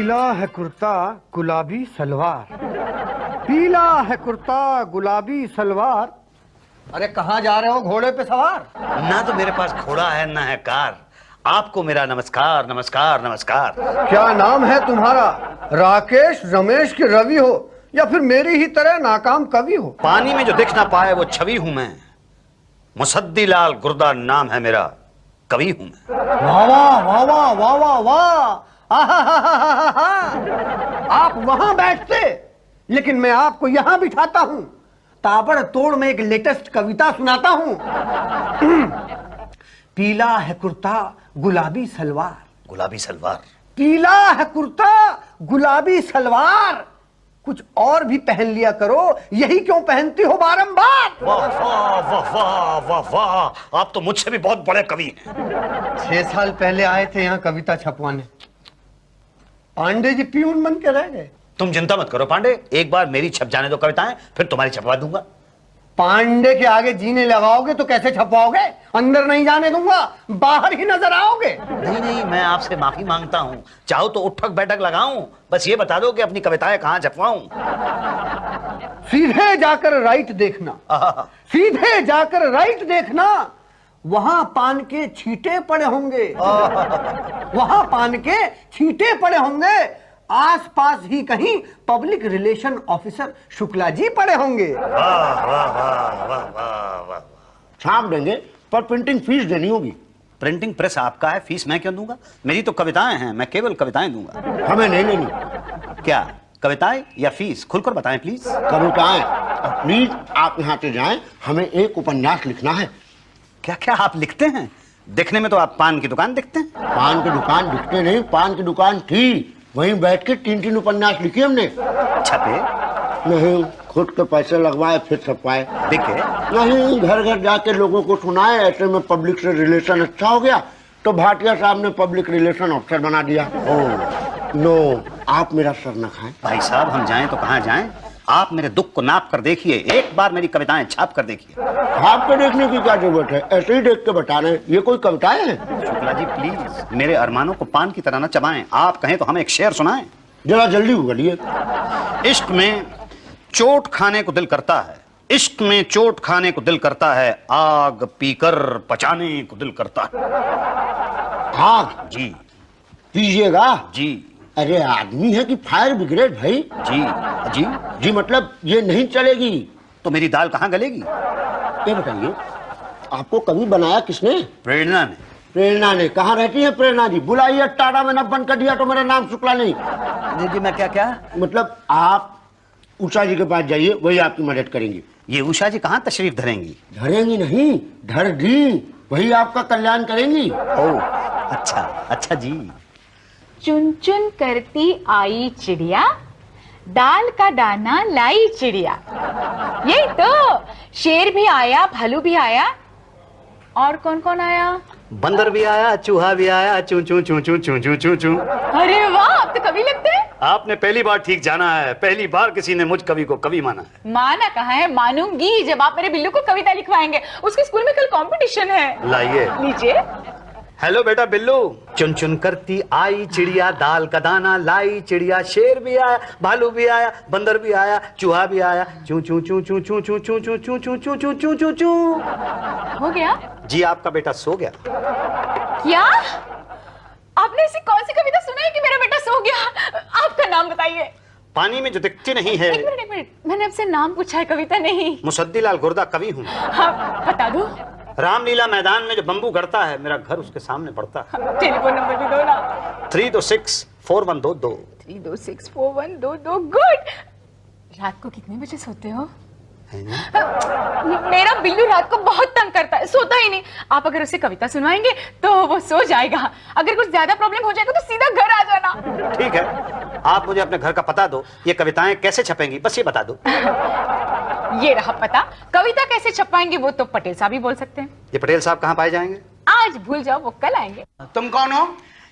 पीला है कुर्ता गुलाबी सलवार, पीला है कुर्ता गुलाबी सलवार। अरे कहाँ जा रहे हो घोड़े पे सवार? ना तो मेरे पास घोड़ा है ना है कार। आपको मेरा नमस्कार नमस्कार नमस्कार। क्या नाम है तुम्हारा? राकेश रमेश की रवि हो या फिर मेरी ही तरह नाकाम कवि हो? पानी में जो दिख ना पाए वो छवि हूं मैं। मुसद्दी लाल गुर्दा नाम है मेरा, कवि हूं मैं। वाह वाह वाह वाह वाह वाह वाह। आप वहां बैठते लेकिन मैं आपको यहां बिठाता हूं। ताबड़तोड़ में एक लेटेस्ट कविता सुनाता हूं। पीला है कुर्ता गुलाबी सलवार, गुलाबी सलवार। पीला है कुर्ता गुलाबी सलवार, कुछ और भी पहन लिया करो, यही क्यों पहनती हो बारंबार? वाह वाह वाह वाह वाह वाह, आप तो मुझसे भी बहुत बड़े कवि हैं। 6 साल पहले आए थे यहाँ कविता छपवाने, पांडे जी प्यून बन के रह गए। तुम चिंता मत करो पांडे, एक बार मेरी छप जाने दो कविताएं, फिर तुम्हारी छपवा दूंगा। पांडे के आगे जीने लगाओगे तो कैसे छपवाओगे? अंदर नहीं जाने दूंगा, बाहर ही नजर आओगे। नहीं नहीं, मैं आपसे माफी मांगता हूँ। चाहो तो उठक बैठक लगाऊं, बस ये बता दो कि अपनी कविताएं कहाँ छपवाऊं। सीधे जाकर राइट देखना, सीधे जाकर राइट देखना, वहां पान के छींटे पड़े होंगे, वहां पान के छींटे पड़े होंगे। आसपास ही कहीं public relation officer Shukla ji पड़े होंगे। वाह वाह वाह वाह वाह वाह। छाप देंगे पर प्रिंटिंग फीस देनी होगी। प्रिंटिंग प्रेस आपका है, फीस मैं क्यों दूंगा? मेरी तो कविताएं हैं, मैं केवल कविताएं दूंगा। हमें नहीं लेनी क्या कविताएं या फीस? खुलकर बताएं प्लीज। कविताएं। और प्लीज आप यहाँ से जाएं, हमें एक उपन्यास लिखना है। क्या क्या आप लिखते हैं? देखने में तो आप पान की दुकान दिखते हैं। पान की दुकान दिखते नहीं, पान की दुकान थी, वहीं बैठ के 3 उपन्यास लिखे हमने। छपे? नहीं, खुद के पैसे लगवाए फिर छपवाए। दिखे? नहीं, घर घर जाके लोगों को सुनाए। ऐसे में पब्लिक से रिलेशन अच्छा हो गया तो भाटिया साहब ने पब्लिक रिलेशन ऑफिसर बना दिया। ओह नो, आप मेरा सर न खाएं। भाई साहब हम जाएं तो कहाँ जाएं? आप मेरे दुख को नाप कर देखिए, एक बार मेरी कविताएं छाप कर देखिए। आपको देखने की क्या जरूरत है, ऐसे ही देख के बता रहे हैं। ये कोई कविताएं हैं? शुक्ला जी प्लीज मेरे अरमानों को पान की तरह न चबाएं। आप कहें तो हमें एक शेर सुनाएं। जरा जल्दी उगलिए। इश्क में चोट खाने को दिल करता है, इश्क में चोट खाने को दिल करता है, आग पीकर पचाने को दिल करता है। आग? जी। पीजिएगा? जी। अरे आदमी है कि फायर ब्रिगेड भाई? जी। जी जी मतलब ये नहीं चलेगी। तो मेरी दाल कहाँ गलेगी? ये बताइए, आपको कवि बनाया किसने? प्रेरणा ने। प्रेरणा ने? कहाँ रहती है प्रेरणा जी? बुलाइए, टाटा में न बंद कर दिया तो मेरा नाम शुक्ला नहीं। जी मैं क्या? मतलब आप उषा जी के पास जाइए, वही आपकी मदद करेंगी। ये उषा जी कहाँ तशरीफ धरेंगी? धरेंगी नहीं, धर दी, वही आपका कल्याण करेंगी। ओह अच्छा अच्छा जी। चुन चुन करती आई चिड़िया, दाल का दाना लाई चिड़िया। यही तो, शेर भी आया, भालू भी आया, और कौन कौन आया? बंदर भी आया, चूहा भी आया, चू चू चू चू चू चू चू चू। अरे वाह, आप तो कवि लगते हैं। आपने पहली बार ठीक जाना है, पहली बार किसी ने मुझ कवि को कवि माना है। माना कहाँ है, मानूंगी जब आप मेरे बिल्लू को कविता लिखवाएंगे। उसके स्कूल में कल कंपटीशन है। लाइए। लीजिए। हेलो बेटा बिल्लू। चुन चुन करती आई चिड़िया, दाल का दाना लाई चिड़िया, शेर भी आया, भालू भी आया, बंदर भी आया, चूहा भी आया, चू चू चू चू चू चू चू चू चू चू चू चू चू चू चू। हो गया? जी आपका बेटा सो गया। क्या? आपने ऐसी कौन सी कविता सुनाई कि मेरा बेटा सो गया? आपका नाम बताइए। पानी में जो दिखती नहीं है। एक मिनट, मैंने आपसे नाम पूछा है, कविता नहीं। मुसद्दी लाल गुर्दा कवि हूँ। हाँ, बता दो। रामलीला मैदान में जो बम्बू गड़ता है, मेरा घर उसके सामने पड़ता है। टेलीफोन नंबर भी दो ना। 3264122। 3264122। गुड। रात को कितने बजे सोते हो? मेरा बिल्लू रात को बहुत तंग करता है, सोता ही नहीं। आप अगर उसे कविता सुनवाएंगे तो वो सो जाएगा। अगर कुछ ज्यादा प्रॉब्लम हो जाएगा तो सीधा घर आ जाना। ठीक है, आप मुझे अपने घर का पता दो, ये कविताएं कैसे छपेंगी बस ये बता दो। ये रहा पता। कविता कैसे छपाएंगे वो तो पटेल साहब ही बोल सकते हैं। ये पटेल साहब कहाँ पाए जाएंगे? आज भूल जाओ, वो कल आएंगे। तुम कौन हो?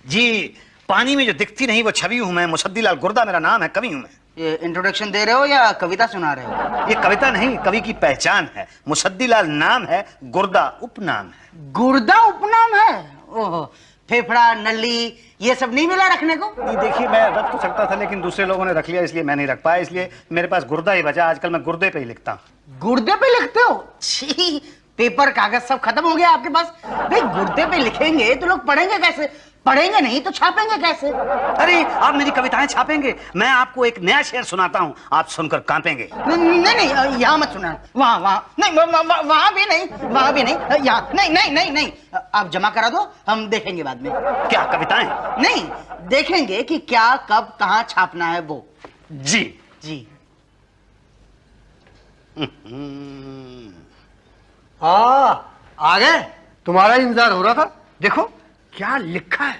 जी पानी में जो दिखती नहीं वो छवि हूँ मैं, मुसद्दी लाल गुर्दा मेरा नाम है, कवि हूँ मैं। ये इंट्रोडक्शन दे रहे हो या कविता सुना रहे हो? ये कविता नहीं, कवि की पहचान है। मुसद्दी लाल नाम है, गुर्दा उपनाम है। गुर्दा उपनाम है? ओहो, फेफड़ा, नली, ये सब नहीं मिला रखने को? नहीं देखिए, मैं रख तो सकता था लेकिन दूसरे लोगों ने रख लिया इसलिए मैं नहीं रख पाया, इसलिए मेरे पास गुर्दा ही बचा। आजकल मैं गुर्दे पे ही लिखता हूँ। गुर्दे पे लिखते हो? छी, पेपर कागज सब खत्म हो गया आपके पास। भाई गुर्दे पे लिखेंगे तो लोग पढ़ेंगे कैसे? पढ़ेंगे नहीं तो छापेंगे कैसे? अरे आप मेरी कविताएं छापेंगे, मैं आपको एक नया शेर सुनाता हूँ, आप सुनकर कांपेंगे। नहीं, यहाँ मत सुना। वहाँ नहीं, वहाँ भी नहीं, वहाँ भी नहीं, यहाँ नहीं। आप जमा करा दो, हम देखेंगे बाद में। क्या कविताएं? नहीं, देखेंगे कि क्या कब कहाँ छापना है वो। जी जी। आ गए, तुम्हारा इंतजार हो रहा था। देखो क्या लिखा है।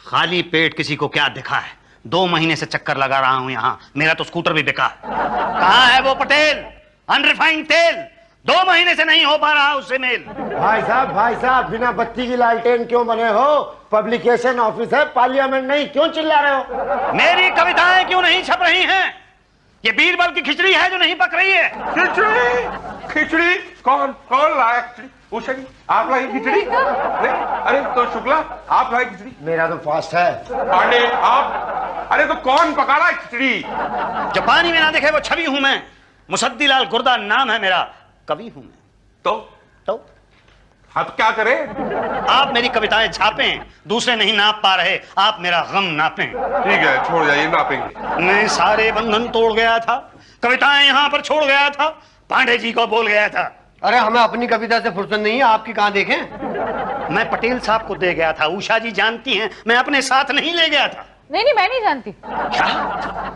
खाली पेट किसी को क्या दिखा है, 2 महीने से चक्कर लगा रहा हूं यहाँ, मेरा तो स्कूटर भी बिका है। कहाँ है वो पटेल, अनरिफाइंड तेल? 2 महीने से नहीं हो पा रहा उससे मेल। भाई साहब, बिना बत्ती की लालटेन क्यों बने हो? पब्लिकेशन ऑफिस है, पार्लियामेंट नहीं, क्यों चिल्ला रहे हो? मेरी कविताएं क्यों नहीं छप रही हैं? ये बीरबल की खिचड़ी है जो नहीं पक रही है। खिचड़ी कौन लाया खिचड़ी? उषा जी, आप लाई खिचड़ी? नहीं, अरे तो शुक्ला, आप लाई खिचड़ी? मेरा तो फास्ट है। पांडे आप? अरे तो कौन पका रहा है खिचड़ी? जो पानी में ना दिखे वो छवि हूं मैं, मुसद्दीलाल गुर्दा नाम है मेरा, कवि हूं मैं। तो अब क्या करें? आप मेरी कविताएं छापें, दूसरे नहीं नाप पा रहे, आप मेरा गम नापें। ठीक है, छोड़ जाइए, नापेंगे। मैं सारे बंधन तोड़ गया था, कविताएं यहाँ पर छोड़ गया था, पांडे जी को बोल गया था। अरे हमें अपनी कविता से फुर्सत नहीं है, आपकी कहाँ देखें। मैं पटेल साहब को दे गया था, उषा जी जानती हैं, मैं अपने साथ नहीं ले गया था। नहीं, मैं नहीं जानती। क्या?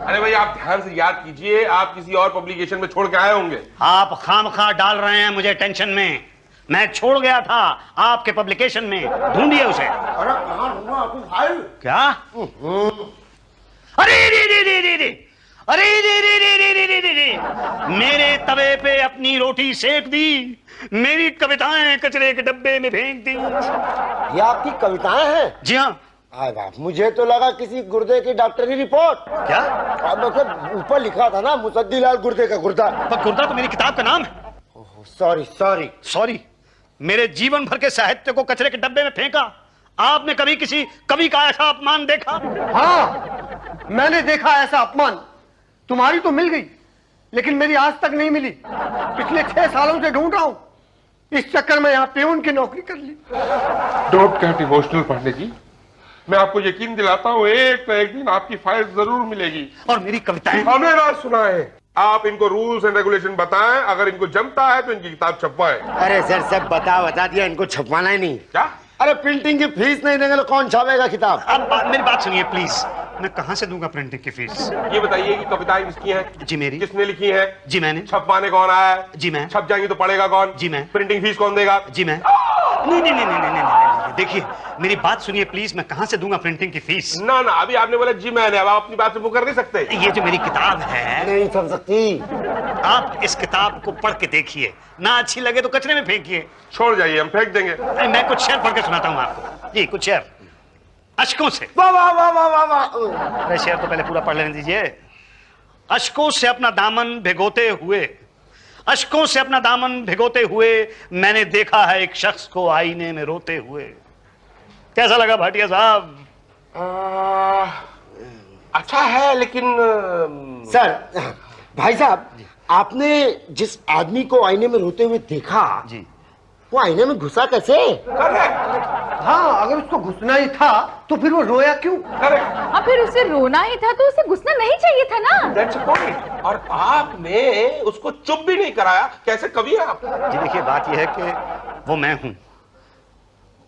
अरे भाई आप ध्यान से याद कीजिए, आप किसी और पब्लिकेशन में छोड़ के आए होंगे। आप खामखा डाल रहे हैं मुझे टेंशन में। मैं छोड़ गया था आपके पब्लिकेशन में, ढूंढिए उसे। अरे कहाँ ढूंढूं आपको भाई? क्या? अरे रे, अरे रे, मेरे तवे पे अपनी रोटी सेक दी, मेरी कविताएं कचरे के डब्बे में फेंक दी। ये आपकी कविताएं हैं? जी हाँ। अरे बाप, मुझे तो लगा किसी गुर्दे की डॉक्टरी रिपोर्ट। क्या? मतलब ऊपर लिखा था ना, मुसद्दीलाल गुर्दे का गुर्दा। पर गुर्दा तो मेरी किताब का नाम है। सॉरी। मेरे जीवन भर के साहित्य को कचरे के डब्बे में फेंका। आपने कभी किसी कवि का ऐसा अपमान देखा? हाँ, मैंने देखा ऐसा अपमान। तुम्हारी तो मिल गई, लेकिन मेरी आज तक नहीं मिली। पिछले 6 सालों से ढूंढ रहा हूं, इस चक्कर में यहाँ पेऊन की नौकरी कर ली। Don't get emotional Pandey ji, मैं आपको यकीन दिलाता हूँ, एक न एक दिन आपकी फाइल जरूर मिलेगी। और मेरी कविताएं? हमें ना सुनाए, आप इनको रूल्स एंड रेगुलेशन बताएं, अगर इनको जमता है तो इनकी किताब छपवाएं। अरे सर, सब बता दिया, इनको छपवाना ही नहीं। क्या? अरे प्रिंटिंग की फीस नहीं देंगे तो कौन छापेगा किताब? अब मेरी बात सुनिए प्लीज, मैं कहां से दूंगा प्रिंटिंग की फीस? ये बताइए कि कविताएं किसकी हैं? जी मेरी। किसने लिखी हैं? जी मैंने। छपवाने कौन आया है? जी मैं। छप जाएंगी तो पड़ेगा कौन? जी मैं। प्रिंटिंग फीस कौन देगा? जी मैं। नहीं, देखिए मेरी बात सुनिए प्लीज, मैं कहां से दूंगा प्रिंटिंग की फीस? ना, अभी आपने बोला जी मैंने, अब आप अपनी बात से मुकर नहीं सकते। ये जो मेरी किताब है, नहीं छप सकती। आप इस किताब को पढ़ के देखिए, ना अच्छी लगे तो कचरे में फेंकिए। छोड़ जाइए, हम फेंक देंगे। मैं कुछ शेर पढ़ के सुनाता हूँ आपको। जी कुछ शेर, अश्कों से। वाह। अरे शेर तो पहले पूरा पढ़ लेने दीजिए। अश्कों से अपना दामन भिगोते हुए, अश्कों से अपना दामन भिगोते हुए मैंने देखा है एक शख्स को आईने में रोते हुए। कैसा लगा भाटिया साहब? अच्छा है, लेकिन सर, भाई साहब, आपने जिस आदमी को आईने में रोते हुए देखा, जी, वो आईने में घुसा कैसे? हाँ, अगर उसको घुसना ही था तो फिर वो रोया क्यों? हाँ, फिर उसे रोना ही था तो उसे घुसना नहीं चाहिए था ना। That's a point। और आपने उसको चुप भी नहीं कराया, कैसे कवि हैं आप? जी देखिए बात यह है कि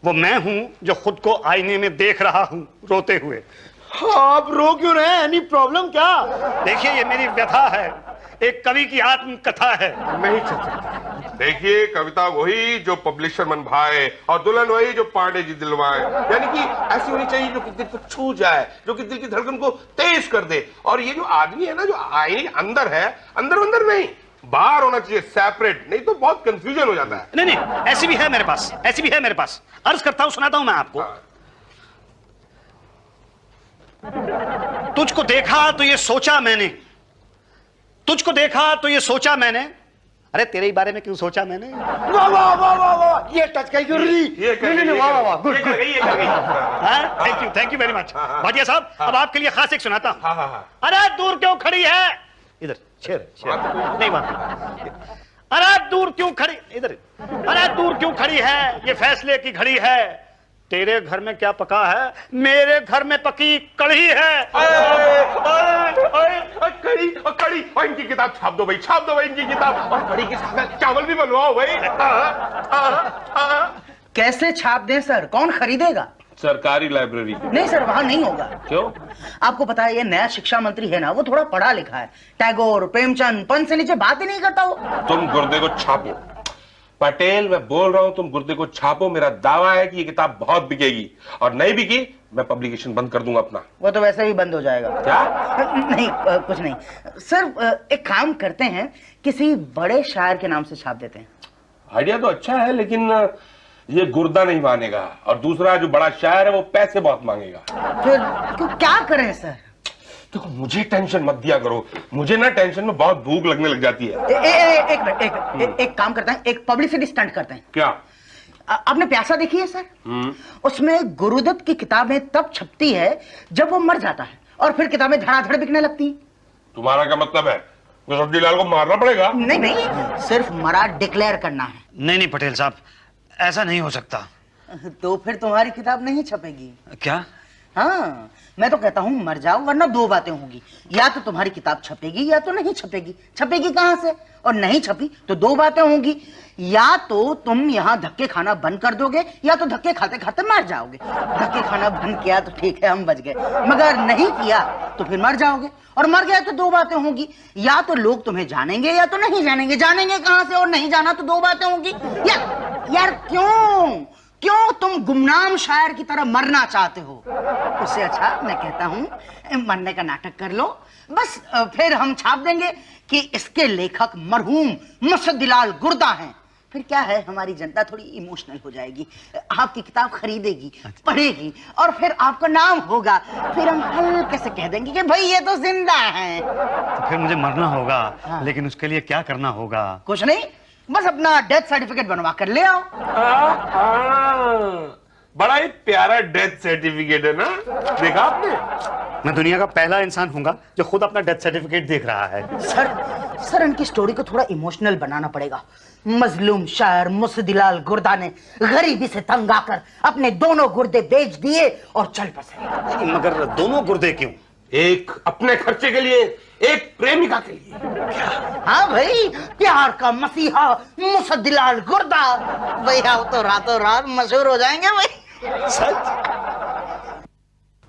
वो मैं हूं जो खुद को आईने में देख रहा हूं रोते हुए। आप रो क्यों रहे हैं? एनी प्रॉब्लम क्या? देखिए ये मेरी व्यथा है, एक कवि की आत्मकथा है। नहीं चल सकता। देखिए, कविता वही जो पब्लिशर मन भाए और दुल्हन वही जो पांडे जी दिलवाए। यानी कि ऐसी होनी चाहिए जो कि दिल को छू जाए, जो कि दिल की धड़कन को तेज कर दे। और ये जो आदमी है ना, जो आईने के अंदर है, अंदर नहीं, बाहर होना चाहिए, सेपरेट, नहीं तो बहुत कंफ्यूजन हो जाता है। नहीं, ऐसी भी है मेरे पास, ऐसी भी है मेरे पास। अर्ज करता हूं, सुनाता हूं मैं आपको। तुझको देखा तो ये सोचा मैंने, तुझको देखा तो ये सोचा मैंने, अरे तेरे ही बारे में क्यों सोचा मैंने? वाह वाह वाह वाह वाह, ये टच गई गुर्री। ये कर गई, वाह वाह वाह, गुड ये कर गई, ये कर गई। Thank you very much. Bhatia साहब, अब आपके लिए खास एक सुनाता हूँ। हाँ हाँ हाँ। अरे दूर क्यों खड़ी है? इधर शेर नहीं बात। अरे दूर क्यों खड़ी, इधर। अरे दूर क्यों खड़ी है, ये फैसले की घड़ी है। तेरे घर में क्या पका है, मेरे घर में पकी कढ़ी है। कड़ी और कड़ी, और इनकी किताब छाप दो भाई, छाप दो भाई इनकी किताब, और कड़ी के साथ चावल भी बनवाओ भाई। कैसे छाप दें सर, कौन खरीदेगा? सरकारी लाइब्रेरी। नहीं सर, वहां नहीं होगा। क्यों? आपको पता है ये नया शिक्षा मंत्री है ना, वो थोड़ा पढ़ा लिखा है। टैगोर, प्रेमचंद, पंत से नीचे बात ही नहीं करता वो। तुम गुर्दे को छापो पटेल, मैं बोल रहा हूं, तुम गुर्दे को छापो। मेरा दावा है कि ये किताब बहुत बिकेगी, और नहीं बिकी मैं पब्लिकेशन बंद कर दूंगा अपना। वो तो वैसे भी बंद हो जाएगा। क्या? नहीं कुछ नहीं सर, एक काम करते हैं, किसी बड़े शायर के नाम से छाप देते हैं। आइडिया तो अच्छा है, लेकिन ये गुर्दा नहीं मानेगा, और दूसरा जो बड़ा शायर है वो पैसे बहुत मांगेगा। फिर तो क्या करें सर? देखो मुझे टेंशन मत दिया करो, मुझे ना टेंशन में बहुत भूख लगने लग जाती है। एक मिनट, एक काम करते हैं, एक पब्लिसिटी स्टंट करते हैं। क्या? आपने प्यासा देखी है सर? उसमें गुरुदत्त की किताबें तब छपती है जब वो मर जाता है, और फिर किताबें धड़ाधड़ बिकने लगती हैं। तुम्हारा क्या मतलब है? मुसद्दीलाल को मारना पड़ेगा? नहीं नहीं, सिर्फ मरा डिक्लेयर करना है। नहीं पटेल साहब, ऐसा नहीं हो सकता। तो फिर तुम्हारी किताब नहीं छपेगी। क्या? हाँ, मैं तो कहता हूँ मर जाओ, वरना दो बातें होगी, या तो तुम्हारी किताब छपेगी या तो नहीं छपेगी। छपेगी कहाँ से? और नहीं छपी तो दो बातें होंगी, या तो तुम यहाँ धक्के खाना बंद कर दोगे, या तो धक्के खाते खाते मर जाओगे। धक्के खाना बंद किया तो ठीक है, हम बच गए, मगर नहीं किया तो फिर मर जाओगे, और मर गया तो दो बातें होंगी, या तो लोग तुम्हें जानेंगे या तो नहीं जानेंगे। जानेंगे कहाँ से, और नहीं जाना तो दो बातें होंगी। यार क्यों तुम गुमनाम शायर की तरह मरना चाहते हो? उससे अच्छा मैं कहता हूं मरने का नाटक कर लो, बस फिर हम छाप देंगे कि इसके लेखक मरहूम मुसद्दीलाल गुर्दा हैं। फिर क्या है, हमारी जनता थोड़ी इमोशनल हो जाएगी, आपकी किताब खरीदेगी, पढ़ेगी, और फिर आपका नाम होगा। फिर हम हल्के से कह देंगे कि भाई ये तो जिंदा है। तो फिर मुझे मरना होगा। हाँ। लेकिन उसके लिए क्या करना होगा? कुछ नहीं, बस अपना डेथ सर्टिफिकेट बनवा कर ले आओ। बड़ा ही प्यारा डेथ सर्टिफिकेट है ना, देखा आपने? मैं दुनिया का पहला इंसान हूंगा जो खुद अपना डेथ सर्टिफिकेट देख रहा है। सर इनकी स्टोरी को थोड़ा इमोशनल बनाना पड़ेगा। मजलूम शायर मुसद्दीलाल गुर्दा ने गरीबी से तंग आकर अपने दोनों गुर्दे बेच दिए और चल बसे। मगर दोनों गुर्दे क्यों? एक अपने खर्चे के लिए, एक प्रेमिका के लिए। हाँ भाई, प्यार का मसीहा मुसद्दीलाल गुर्दा। भैया तो रातों रात मशहूर हो जाएंगे भाई।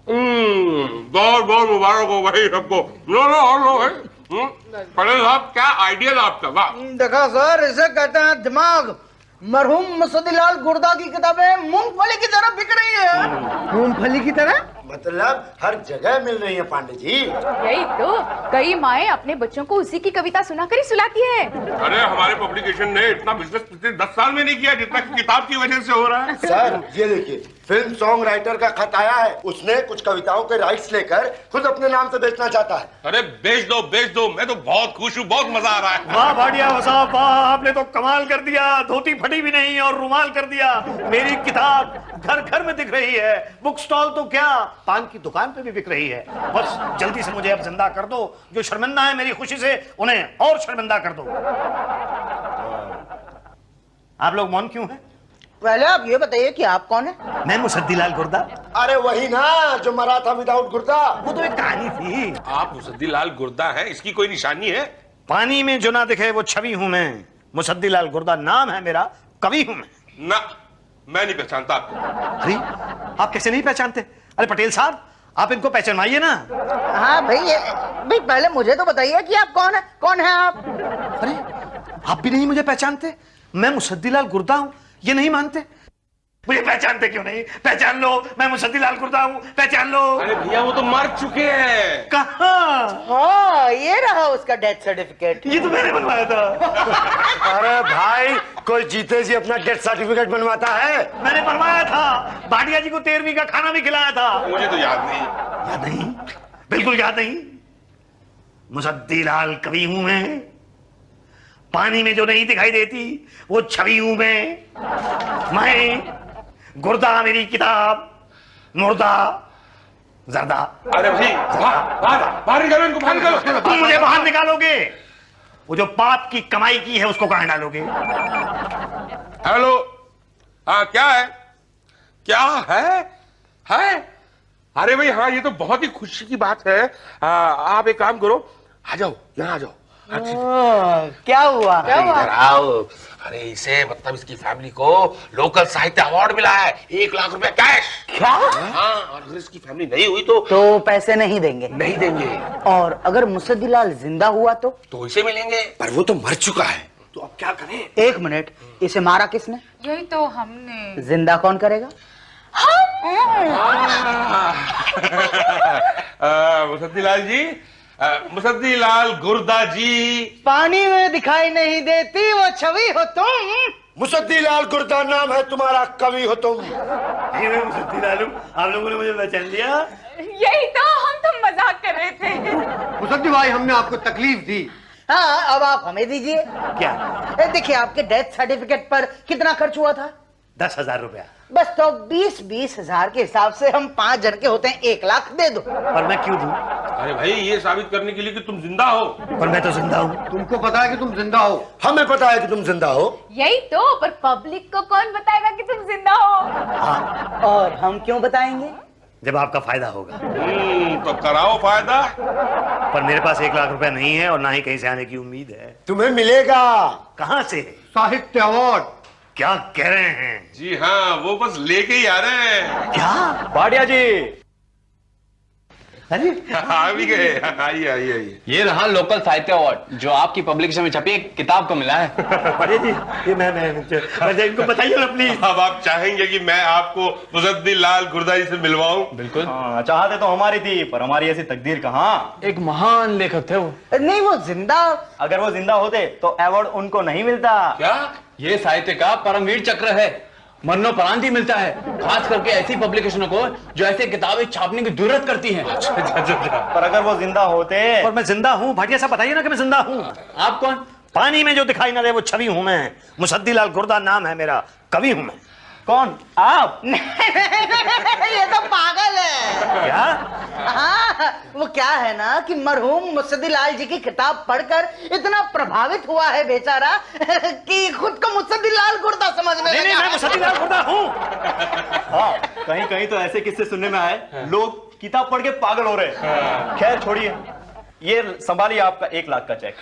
बहुत बहुत मुबारक हो भाई सबको। लो भाई। पटेल साहब, क्या आइडिया था आपका? वाह। देखा सर, इसे कहते हैं दिमाग। मरहूम मुसद्दीलाल गुर्दा की किताबें मूंगफली की तरह बिक रही है। मूंगफली की तरह? मतलब हर जगह मिल रही है पांडे जी। यही तो, कई माएं अपने बच्चों को उसी की कविता सुनाकर ही सुलाती है। अरे हमारे पब्लिकेशन ने इतना बिजनेस पिछले 10 साल में नहीं किया जितना किताब की वजह से हो रहा है। सर ये देखिए, फिल्म सॉन्ग राइटर का खत आया है। उसने कुछ कविताओं के राइट्स लेकर खुद अपने नाम से बेचना चाहता है। अरे बेच दो, मैं तो बहुत खुश हूँ, बहुत मजा आ रहा है। वाह भाटिया साहब, वाह, आपने तो कमाल कर दिया। धोती फटी भी नहीं और रुमाल कर दिया। मेरी किताब घर घर में दिख रही है, बुक स्टॉल तो क्या, पान की दुकान पे भी बिक रही है। बस जल्दी से मुझे अब जिंदा कर दो। जो शर्मिंदा है मेरी खुशी से, उन्हें और शर्मिंदा कर दो। आप लोग मौन क्यों हैं? पहले आप ये बताइए कि आप कौन है? मैं मुसद्दीलाल गुर्दा। अरे वही ना जो मरा था विदाउट गुर्दा। वो तो एक कहानी थी। आप मुसद्दीलाल गुर्दा हैं, इसकी कोई निशानी है? पानी में जो ना दिखे वो छवि हूं मैं। मुसद्दीलाल गुर्दा नाम है मेरा, कवि हूं मैं। ना, मैं नहीं पहचानता आपको। अरे आप कैसे नहीं पहचानते? अरे पटेल साहब, आप इनको पहचानवाइए ना। हाँ भाई पहले मुझे तो बताइए कि आप कौन है? कौन है आप? अरे आप भी नहीं मुझे पहचानते? मैं मुसद्दीलाल गुर्दा हूं, ये नहीं मानते? मुझे पहचानते क्यों नहीं? पहचान लो, मैं मुसद्दीलाल गुर्दा हूं, पहचान लो। अरे भैया वो तो मर चुके हैं। कहाँ? हाँ, ये रहा उसका डेथ सर्टिफिकेट। ये तो मैंने बनवाया था। अरे भाई, कोई जीते जी अपना डेथ सर्टिफिकेट बनवाता है? मैंने बनवाया था। भाटिया जी को 13वीं का खाना भी खिलाया था। मुझे तो याद नहीं। याद नहीं? बिल्कुल याद नहीं। मुसद्दीलाल कवि हूं मैं, पानी में जो नहीं दिखाई देती वो छवि हूं मैं गुर्दा मेरी किताब, मुर्दा जर्दा। अरे भाई बाहर निकालो इनको, बाहर निकालो। तुम मुझे बाहर निकालोगे, वो जो पाप की कमाई की है उसको कहां डालोगे? हेलो, हाँ क्या है, क्या है? अरे भाई हाँ, ये तो बहुत ही खुशी की बात है। आप एक काम करो, आ जाओ, यहाँ आ जाओ। क्या हुआ? इधर आओ। अरे इसे मतलब इसकी फैमिली को लोकल साहित्य अवार्ड मिला है, 1 लाख रुपए कैश। क्या? हाँ, और अगर इसकी फैमिली नहीं हुई तो पैसे नहीं देंगे? नहीं देंगे। और अगर मुसद्दीलाल जिंदा हुआ तो इसे मिलेंगे, पर वो तो मर चुका है। तो अब क्या करें? 1 मिनट, इसे मारा किसने? यही तो हमने। जिंदा कौन करेगा? मुसद्दीलाल जी, मुसद्दीलाल गुर्दा जी। पानी में दिखाई नहीं देती वो छवि हो तुम। मुसद्दीलाल गुर्दा नाम है तुम्हारा, कवि हो तुम। मैं मुसद्दीलाल हूं, आप लोगों ने मुझे पहचान लिया। यही तो, हम तो मजाक कर रहे थे। मुसद्दी भाई, हमने आपको तकलीफ दी। हाँ, अब आप हमें दीजिए। क्या? देखिए, आपके डेथ सर्टिफिकेट पर कितना खर्च हुआ था? 10,000 रुपया। बस तो 20-20 हजार के हिसाब से हम 5 जन के होते हैं, 1 लाख दे दो। पर मैं क्यों दूं? अरे भाई, ये साबित करने के लिए कि तुम जिंदा हो। पर मैं तो जिंदा हूं। तुमको पता है कि तुम जिंदा हो? हमें पता है कि तुम जिंदा हो। यही तो, पर पब्लिक को कौन बताएगा कि तुम जिंदा हो? और हम क्यों बताएंगे? जब आपका फायदा होगा। तो कराओ फायदा। पर मेरे पास 1 लाख रुपया नहीं है और ना ही कहीं से आने की उम्मीद है। तुम्हें मिलेगा। कहां से? साहित्य अवार्ड। क्या कह रहे हैं? जी हाँ, वो बस लेके ही आ रहे हैं। क्या? भाटिया जी, अरे आ भी गए। आइए। ये रहा लोकल साहित्य अवार्ड जो आपकी पब्लिकेशन में छपी एक किताब को मिला है। अरे जी, ये मैं इनको बताइए ना प्लीज। अब आप चाहेंगे कि मैं आपको मुसद्दीलाल गुर्दा जी से मिलवाऊं? बिल्कुल। चाहते तो हमारी थी, पर हमारी ऐसी तकदीर कहाँ। एक महान लेखक थे वो। नहीं, वो जिंदा। अगर वो जिंदा होते तो अवार्ड उनको नहीं मिलता। क्या? ये साहित्य का परमवीर चक्र है, मरणोपरांत ही मिलता है, खास करके ऐसी पब्लिकेशनों को जो ऐसे किताबें छापने की जरूरत करती हैं। पर अगर वो जिंदा होते। और मैं जिंदा हूं, भाटिया साहब बताइए ना कि मैं जिंदा हूं। आप कौन? पानी में जो दिखाई ना दे वो छवि हूं मैं। मुसद्दीलाल गुर्दा नाम है मेरा, कवि हूं मैं। कौन? आप? ये तो पागल है। क्या? हाँ, वो क्या है ना कि मरहूम मुसद्दीलाल जी की किताब पढ़कर इतना प्रभावित हुआ है बेचारा कि खुद को मुसद्दीलाल गुर्दा समझने नहीं, लगा। मैं मुसद्दीलाल गुर्दा हूं। हाँ, कहीं कहीं तो ऐसे किस्से सुनने में आए, लोग किताब पढ़ के पागल हो रहे हैं। खैर छोड़िए, ये संभालिए आपका 1 लाख का चेक।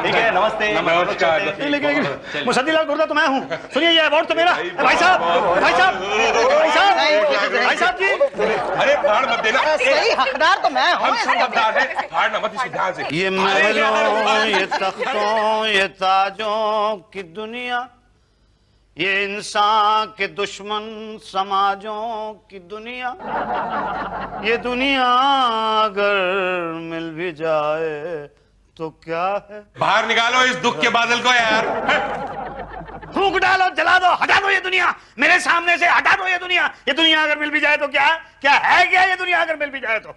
ठीक है, नमस्ते। नमस्कार। लेकिन मुसद्दीलाल गुर्दा तो मैं हूं। सुनिए, ये अवार्ड तो मेरा। भाई साहब जी। अरे फाड़ मत देना। सही हकदार तो मैं हूँ। हम सब हकदार हैं, फाड़ना मत इसे ध्यान से। ये महलों, ये तख्तों, ये ताजों की दुनिया, ये इंसान के दुश्मन समाजों की दुनिया, ये दुनिया अगर मिल भी जाए तो क्या है? बाहर निकालो इस दुख के बादल को यार। फूंक डालो, जला दो, हटा दो ये दुनिया मेरे सामने से, हटा दो ये दुनिया। ये दुनिया अगर मिल भी जाए तो क्या है? क्या ये दुनिया अगर मिल भी जाए तो?